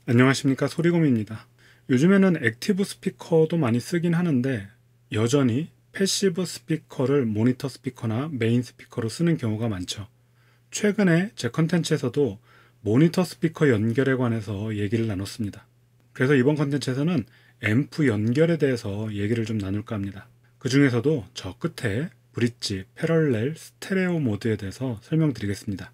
안녕하십니까, 소리곰입니다. 요즘에는 액티브 스피커도 많이 쓰긴 하는데 여전히 패시브 스피커를 모니터 스피커나 메인 스피커로 쓰는 경우가 많죠. 최근에 제 컨텐츠에서도 모니터 스피커 연결에 관해서 얘기를 나눴습니다. 그래서 이번 컨텐츠에서는 앰프 연결에 대해서 얘기를 좀 나눌까 합니다. 그 중에서도 저 끝에 브릿지, 패럴렐, 스테레오 모드에 대해서 설명드리겠습니다.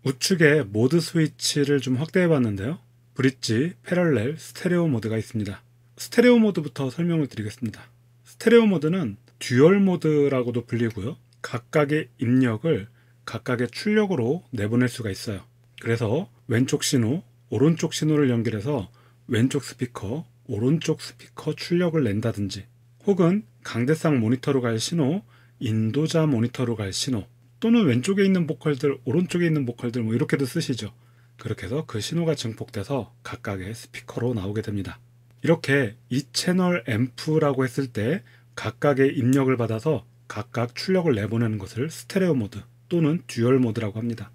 우측에 모드 스위치를 좀 확대해 봤는데요. 브릿지, 패럴렐, 스테레오 모드가 있습니다. 스테레오 모드부터 설명을 드리겠습니다. 스테레오 모드는 듀얼 모드라고도 불리고요. 각각의 입력을 각각의 출력으로 내보낼 수가 있어요. 그래서 왼쪽 신호, 오른쪽 신호를 연결해서 왼쪽 스피커, 오른쪽 스피커 출력을 낸다든지, 혹은 강대상 모니터로 갈 신호, 인도자 모니터로 갈 신호, 또는 왼쪽에 있는 보컬들, 오른쪽에 있는 보컬들 뭐 이렇게도 쓰시죠. 그렇게 해서 그 신호가 증폭돼서 각각의 스피커로 나오게 됩니다. 이렇게 2채널 앰프라고 했을 때 각각의 입력을 받아서 각각 출력을 내보내는 것을 스테레오 모드 또는 듀얼 모드라고 합니다.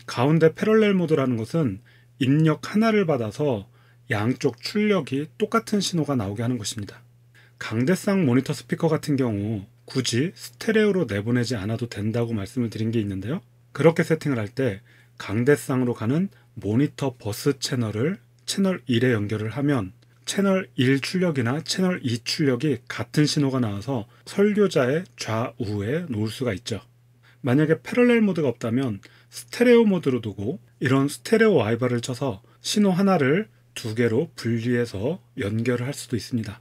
가운데 패럴렐 모드라는 것은 입력 하나를 받아서 양쪽 출력이 똑같은 신호가 나오게 하는 것입니다. 강대상 모니터 스피커 같은 경우 굳이 스테레오로 내보내지 않아도 된다고 말씀을 드린 게 있는데요. 그렇게 세팅을 할 때 강대상으로 가는 모니터 버스 채널을 채널 1에 연결을 하면 채널 1 출력이나 채널 2 출력이 같은 신호가 나와서 설교자의 좌우에 놓을 수가 있죠. 만약에 패럴렐 모드가 없다면 스테레오 모드로 두고 이런 스테레오 와이버를 쳐서 신호 하나를 두 개로 분리해서 연결을 할 수도 있습니다.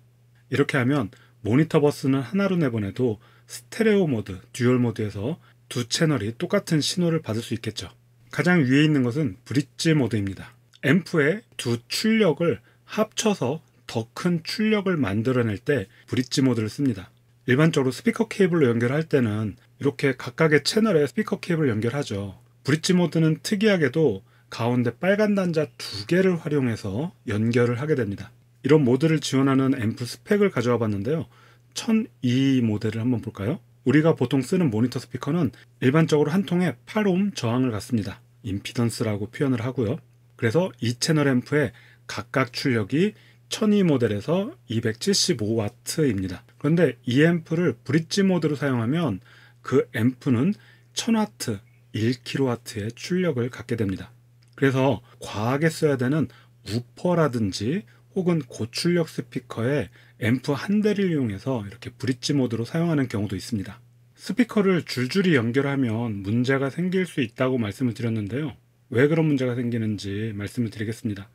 이렇게 하면 모니터 버스는 하나로 내보내도 스테레오 모드, 듀얼 모드에서 두 채널이 똑같은 신호를 받을 수 있겠죠. 가장 위에 있는 것은 브릿지 모드입니다. 앰프의 두 출력을 합쳐서 더 큰 출력을 만들어낼 때 브릿지 모드를 씁니다. 일반적으로 스피커 케이블로 연결할 때는 이렇게 각각의 채널에 스피커 케이블을 연결하죠. 브릿지 모드는 특이하게도 가운데 빨간 단자 두 개를 활용해서 연결을 하게 됩니다. 이런 모드를 지원하는 앰프 스펙을 가져와 봤는데요. 1002 모델을 한번 볼까요? 우리가 보통 쓰는 모니터 스피커는 일반적으로 한 통에 8옴 저항을 갖습니다. 임피던스라고 표현을 하고요. 그래서 2채널 앰프의 각각 출력이 1002 모델에서 275W입니다. 그런데 이 앰프를 브릿지 모드로 사용하면 그 앰프는 1000W, 1kW의 출력을 갖게 됩니다. 그래서 과하게 써야 되는 우퍼라든지 혹은 고출력 스피커에 앰프 한 대를 이용해서 이렇게 브릿지 모드로 사용하는 경우도 있습니다. 스피커를 줄줄이 연결하면 문제가 생길 수 있다고 말씀을 드렸는데요. 왜 그런 문제가 생기는지 말씀을 드리겠습니다.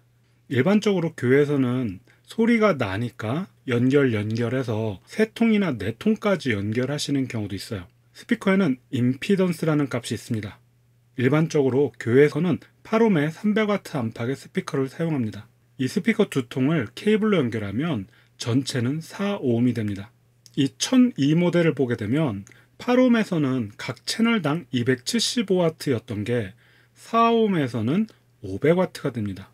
일반적으로 교회에서는 소리가 나니까 연결해서 3통이나 4통까지 연결하시는 경우도 있어요. 스피커에는 임피던스라는 값이 있습니다. 일반적으로 교회에서는 8옴의 300W 안팎의 스피커를 사용합니다. 이 스피커 두 통을 케이블로 연결하면 전체는 4옴이 됩니다. 이 1002 모델을 보게 되면 8옴에서는 각 채널당 275W였던 게 4옴에서는 500W가 됩니다.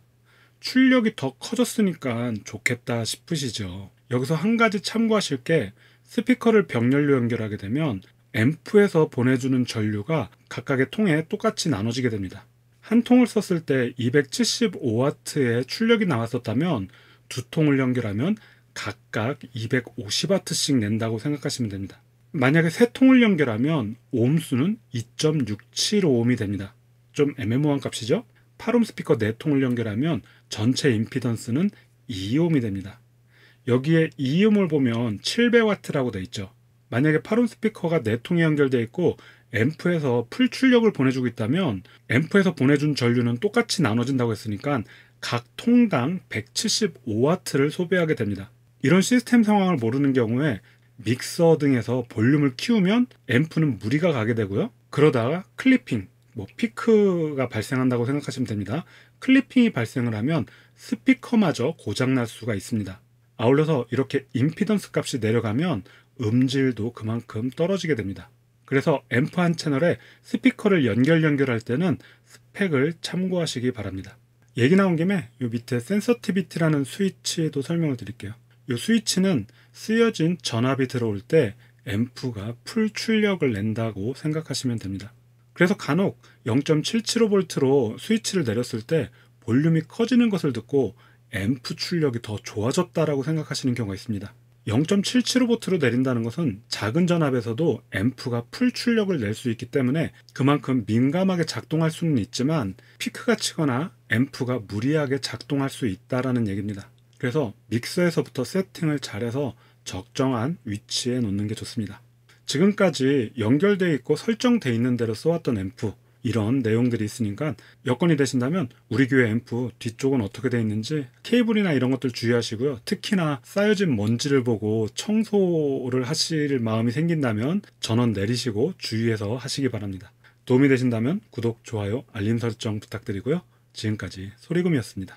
출력이 더 커졌으니까 좋겠다 싶으시죠. 여기서 한 가지 참고하실 게 스피커를 병렬로 연결하게 되면 앰프에서 보내주는 전류가 각각의 통에 똑같이 나눠지게 됩니다. 한 통을 썼을 때 275W의 출력이 나왔었다면 두 통을 연결하면 각각 250W씩 낸다고 생각하시면 됩니다. 만약에 세 통을 연결하면 옴수는 2.675옴이 됩니다. 좀 애매모호한 값이죠? 8옴 스피커 4통을 연결하면 전체 임피던스는 2옴이 됩니다. 여기에 2옴을 보면 700W라고 되어 있죠. 만약에 8옴 스피커가 4통이 연결되어 있고 앰프에서 풀 출력을 보내주고 있다면 앰프에서 보내준 전류는 똑같이 나눠진다고 했으니까 각 통당 175W를 소비하게 됩니다. 이런 시스템 상황을 모르는 경우에 믹서 등에서 볼륨을 키우면 앰프는 무리가 가게 되고요. 그러다가 클리핑, 피크가 발생한다고 생각하시면 됩니다. 클리핑이 발생을 하면 스피커마저 고장날 수가 있습니다. 아울러서 이렇게 임피던스 값이 내려가면 음질도 그만큼 떨어지게 됩니다. 그래서 앰프 한 채널에 스피커를 연결할 때는 스펙을 참고하시기 바랍니다. 얘기 나온 김에 이 밑에 센서티비티라는 스위치도 설명을 드릴게요. 이 스위치는 쓰여진 전압이 들어올 때 앰프가 풀 출력을 낸다고 생각하시면 됩니다. 그래서 간혹 0.775V로 스위치를 내렸을 때 볼륨이 커지는 것을 듣고 앰프 출력이 더 좋아졌다라고 생각하시는 경우가 있습니다. 0.77V로 내린다는 것은 작은 전압에서도 앰프가 풀 출력을 낼 수 있기 때문에 그만큼 민감하게 작동할 수는 있지만 피크가 치거나 앰프가 무리하게 작동할 수 있다라는 얘기입니다. 그래서 믹서에서부터 세팅을 잘해서 적정한 위치에 놓는 게 좋습니다. 지금까지 연결되어 있고 설정되어 있는 대로 써왔던 앰프, 이런 내용들이 있으니까 여건이 되신다면 우리 교회 앰프 뒤쪽은 어떻게 되어 있는지 케이블이나 이런 것들 주의하시고요. 특히나 쌓여진 먼지를 보고 청소를 하실 마음이 생긴다면 전원 내리시고 주의해서 하시기 바랍니다. 도움이 되신다면 구독, 좋아요, 알림 설정 부탁드리고요. 지금까지 소리금이었습니다.